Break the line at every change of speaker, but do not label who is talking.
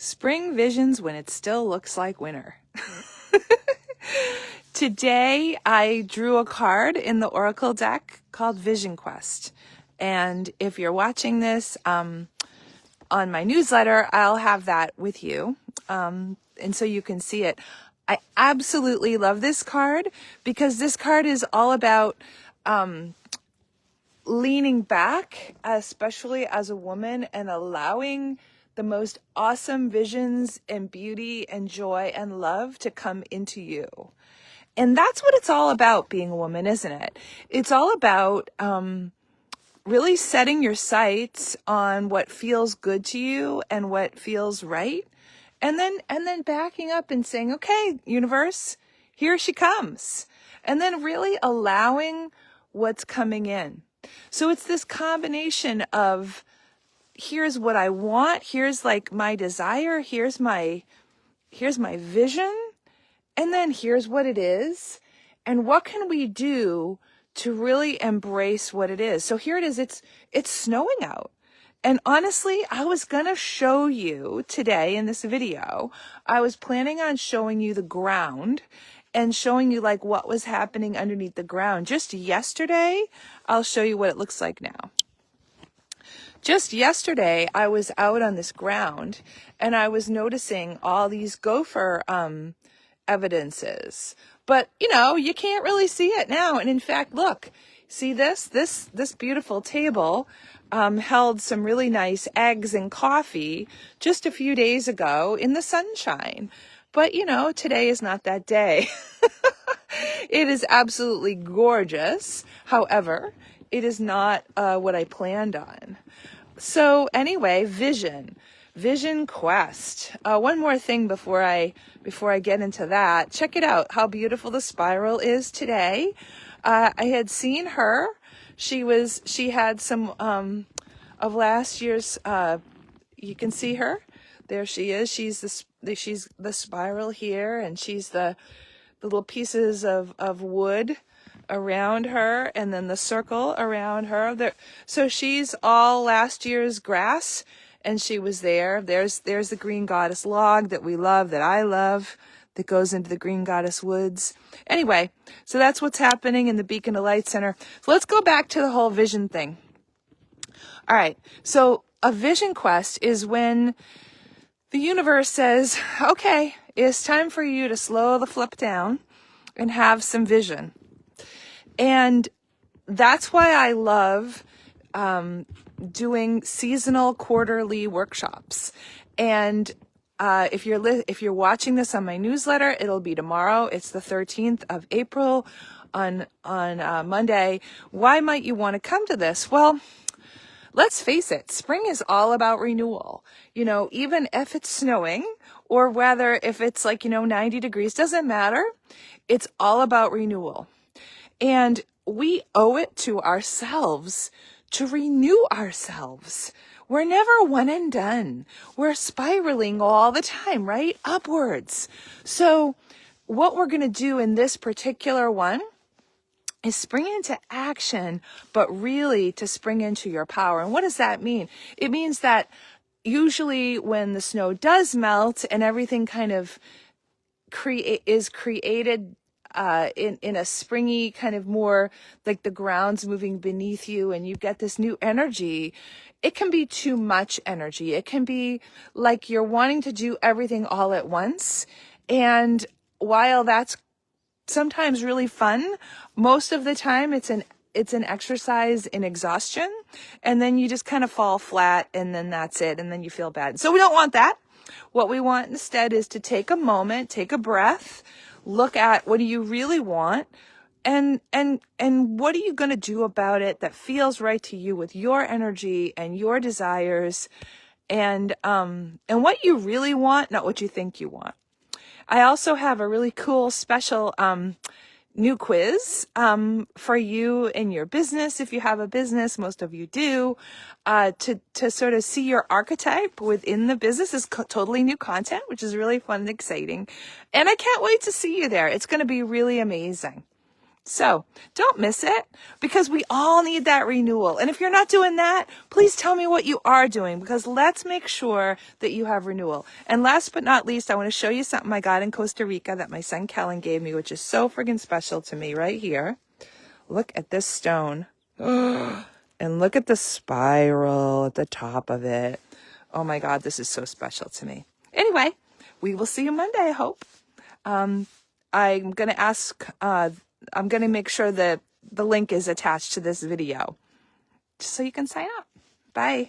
Spring visions when it still looks like winter. Today, I drew a card in the Oracle deck called Vision Quest. And if you're watching this on my newsletter, I'll have that with you. And so you can see it. I absolutely love this card because this card is all about leaning back, especially as a woman, and allowing the most awesome visions and beauty and joy and love to come into you. And that's what it's all about, being a woman, isn't it? It's all about really setting your sights on what feels good to you and what feels right. And then backing up and saying, okay, universe, here she comes. And then really allowing what's coming in. So it's this combination of, here's what I want, here's like my desire, here's my vision, and then here's what it is, and what can we do to really embrace what it is. So here it is, it's snowing out. And honestly, I was gonna show you today in this video, I was planning on showing you the ground and showing you like what was happening underneath the ground. Just yesterday, I'll show you what it looks like now. Just yesterday, I was out on this ground and I was noticing all these gopher evidences. But, you can't really see it now. And in fact, look, see this beautiful table held some really nice eggs and coffee just a few days ago in the sunshine. But, today is not that day. It is absolutely gorgeous. However, it is not what I planned on. So anyway, vision quest. One more thing before I get into that. Check it out, how beautiful the spiral is today. I had seen her. She had some of last year's. You can see her. There she is. She's the spiral here, and she's the little pieces of wood around her, and then the circle around her. So she's all last year's grass, and she was there. There's the green goddess log that we love, that I love, that goes into the green goddess woods. Anyway, so that's what's happening in the Beacon of Light Center. So let's go back to the whole vision thing. All right, so a vision quest is when the universe says, okay, it's time for you to slow the flip down and have some vision. And that's why I love doing seasonal quarterly workshops. And if you're watching this on my newsletter, it'll be tomorrow. It's the 13th of April on Monday. Why might you want to come to this? Well, let's face it, spring is all about renewal. Even if it's snowing or whether if it's 90 degrees, doesn't matter. It's all about renewal. And we owe it to ourselves to renew ourselves. We're never one and done. We're spiraling all the time, right? Upwards. So what we're going to do in this particular one is spring into action, but really to spring into your power. And what does that mean? It means that usually when the snow does melt and everything kind of is created in a springy kind of more like the ground's moving beneath you and you get this new energy, it can be too much energy. It can be like you're wanting to do everything all at once. And while that's sometimes really fun, most of the time it's an exercise in exhaustion, and then you just kind of fall flat, and then that's it, and then you feel bad. So we don't want that. What we want instead is to take a moment, take a breath, look at what do you really want, and what are you going to do about it that feels right to you with your energy and your desires, and what you really want, not what you think you want. I also have a really cool special new quiz for you in your business. If you have a business, most of you do, to sort of see your archetype within the business. Is totally new content, which is really fun and exciting. And I can't wait to see you there. It's going to be really amazing. So don't miss it, because we all need that renewal. And if you're not doing that, please tell me what you are doing, because let's make sure that you have renewal. And last but not least, I want to show you something I got in Costa Rica that my son Kellen gave me, which is so friggin' special to me right here. Look at this stone. And look at the spiral at the top of it. Oh my God, this is so special to me. Anyway, we will see you Monday, I hope. I'm going to I'm going to make sure that the link is attached to this video, just so you can sign up. Bye.